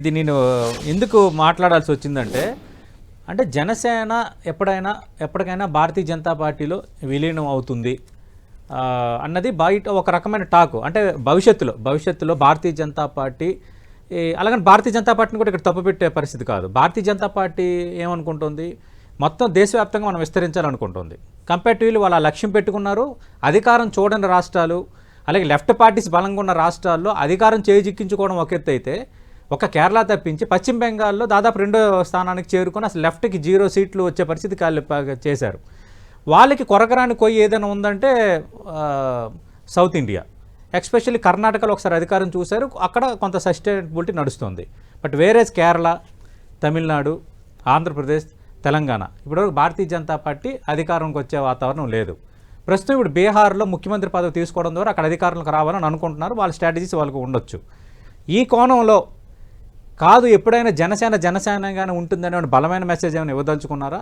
ఇది నేను ఎందుకు మాట్లాడాల్సి వచ్చిందంటే, అంటే జనసేన ఎప్పటికైనా భారతీయ జనతా పార్టీలో విలీనం అవుతుంది అన్నది బయట ఒక రకమైన టాకు. అంటే భవిష్యత్తులో భారతీయ జనతా పార్టీ అలాగని భారతీయ జనతా పార్టీని కూడా ఇక్కడ తప్పుపెట్టే పరిస్థితి కాదు. భారతీయ జనతా పార్టీ ఏమనుకుంటుంది, మొత్తం దేశవ్యాప్తంగా మనం విస్తరించాలనుకుంటుంది. కంపారిటివ్లీ వాళ్ళు ఆ లక్ష్యం పెట్టుకున్నారు. అధికారం చూడని రాష్ట్రాలు, అలాగే లెఫ్ట్ పార్టీస్ బలంగా ఉన్న రాష్ట్రాల్లో అధికారం చేజిక్కించుకోవడం ఒక ఎత్తు అయితే, ఒక కేరళ తప్పించి పశ్చిమ బెంగాల్లో దాదాపు 2వ స్థానానికి చేరుకొని అసలు లెఫ్ట్కి 0 సీట్లు వచ్చే పరిస్థితి చేశారు. వాళ్ళకి కొరకరాని కొయ్యి ఏదైనా ఉందంటే సౌత్ ఇండియా, ఎస్పెషల్లీ కర్ణాటకలో ఒకసారి అధికారం చూశారు, అక్కడ కొంత సస్టైనబిలిటీ నడుస్తుంది. బట్ వేరేస్ కేరళ, తమిళనాడు, ఆంధ్రప్రదేశ్, తెలంగాణ ఇప్పటివరకు భారతీయ జనతా పార్టీ అధికారంకి వచ్చే వాతావరణం లేదు. ప్రస్తుతం ఇప్పుడు బీహార్లో ముఖ్యమంత్రి పదవి తీసుకోవడం ద్వారా అక్కడ అధికారంలోకి రావాలని అనుకుంటున్నారు. వాళ్ళ స్ట్రాటజీస్ వాళ్ళకు ఉండొచ్చు. ఈ కోణంలో కాదు, ఎప్పుడైనా జనసేనగానే ఉంటుందనే బలమైన మెసేజ్ ఏమైనా ఇవ్వదలుచుకున్నారా?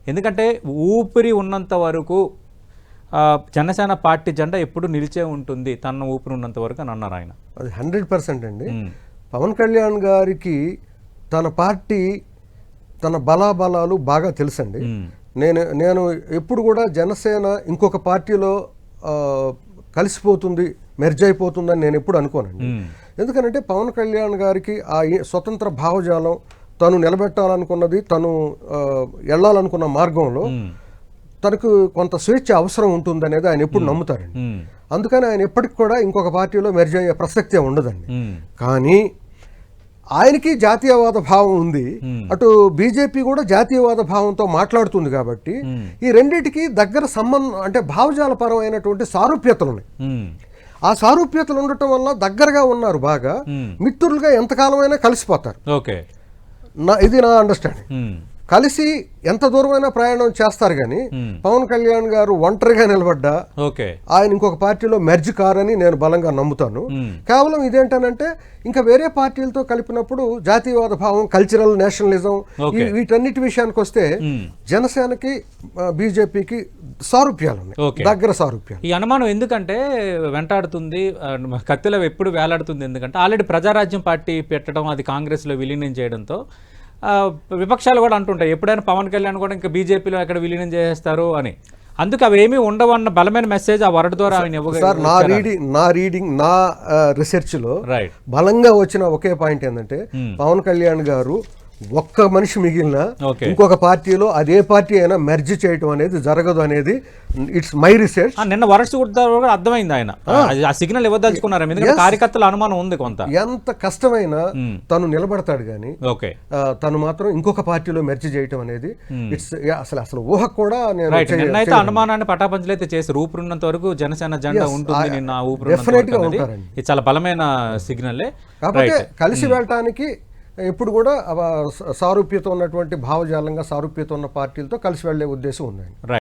ఎందుకంటే ఊపిరి ఉన్నంత వరకు జనసేన పార్టీ జెండా ఎప్పుడు నిలిచే ఉంటుంది, తన ఊపిరి ఉన్నంత వరకు అని అన్నారు ఆయన. అది 100% అండి. పవన్ కళ్యాణ్ గారికి తన పార్టీ, తన బలాబలాలు బాగా తెలుసండి. నేను ఎప్పుడు కూడా జనసేన ఇంకొక పార్టీలో కలిసిపోతుంది, మెర్జ్ అయిపోతుందని నేను ఎప్పుడు అనుకోనండి. ఎందుకంటే పవన్ కళ్యాణ్ గారికి ఆ స్వతంత్ర భావజాలం, తను నిలబెట్టాలనుకున్నది, తను వెళ్ళాలనుకున్న మార్గంలో తనకు కొంత స్వేచ్ఛ అవసరం ఉంటుందనేది ఆయన ఎప్పుడు నమ్ముతారండి. అందుకని ఆయన ఎప్పటికి కూడా ఇంకొక పార్టీలో మెర్జ్ అయ్యే ప్రసక్తే ఉండదండి. కానీ ఆయనకి జాతీయవాద భావం ఉంది, అటు బీజేపీ కూడా జాతీయవాద భావంతో మాట్లాడుతుంది. కాబట్టి ఈ రెండింటికి దగ్గర సంబంధం, అంటే భావజాలపరమైనటువంటి సారూప్యతలు ఉన్నాయి. ఆ సారూప్యతలు ఉండటం వల్ల దగ్గరగా ఉన్నారు, బాగా మిత్రులుగా ఎంతకాలమైనా కలిసిపోతారు. ఇది నా అండర్స్టాండింగ్. కలిసి ఎంత దూరమైనా ప్రయాణం చేస్తారు. కానీ పవన్ కళ్యాణ్ గారు ఒంటరిగా నిలబడ్డా ఆయన ఇంకొక పార్టీలో మెర్జ్ కారని నేను బలంగా నమ్ముతాను. కేవలం ఇదేంటనంటే, ఇంకా వేరే పార్టీలతో కలిపినప్పుడు జాతీయవాద భావం, కల్చరల్ నేషనలిజం, వీటన్నిటి విషయానికి వస్తే జనసేనకి బీజేపీకి సారూప్యాలు ఉన్నాయి, దగ్గర సారూప్యాలు. ఈ అనుమానం ఎందుకంటే వెంటాడుతుంది, కత్తిలో ఎప్పుడు వేలాడుతుంది. ఎందుకంటే ఆల్రెడీ ప్రజారాజ్యం పార్టీ పెట్టడం, అది కాంగ్రెస్లో విలీనం చేయడంతో విపక్షాలు కూడా అంటుంటాయి, ఎప్పుడైనా పవన్ కళ్యాణ్ కూడా ఇంకా బీజేపీలో ఎక్కడ విలీనం చేస్తారు అని. అందుకు అవి ఏమీ ఉండవన్న బలమైన మెసేజ్ ఆ వర్డ్ ద్వారా ఆయన ఇవ్వగలరు. నా రీసెర్చ్లో బలంగా వచ్చిన ఒకే పాయింట్ ఏంటంటే, పవన్ కళ్యాణ్ గారు ఒక్క మనిషి మిగిలిన ఇంకొక పార్టీలో అదే పార్టీ అయినా మెర్జ్ చేయటం అనేది జరగదు అనేది ఇట్స్ మై రీసెర్చ్. నిన్న వరస్ట్ కూడా అర్థమైంది, ఆయన ఆ సిగ్నల్ ఇవ్వదలుచుకున్నారు. ఎందుకంటే కార్యకర్తల అనుమానం ఉంది కొంత. ఎంత కష్టమైనా తను నిలబడతాడు, కానీ తను మాత్రం ఇంకొక పార్టీలో మెర్జ్ చేయటం అనేది ఇట్స్ అసలు ఊహ కూడా. నిన్నైతే అనుమానాన్ని పటాపంచలైతే చేశారు, ఊపిరిన్నంత వరకు జనసేన జెండా ఉంటుంది, నిన్న ఊపిరి డెఫినెట్ గా ఉంటారండి. ఇది చాలా బలమైన సిగ్నల్. కాబట్టి కలిసి వెళ్ళటానికి ఎప్పుడు కూడా సారూప్యత ఉన్నటువంటి భావజాలంగా సారూప్యత ఉన్న పార్టీలతో కలిసి వెళ్లే ఉద్దేశం ఉందండి.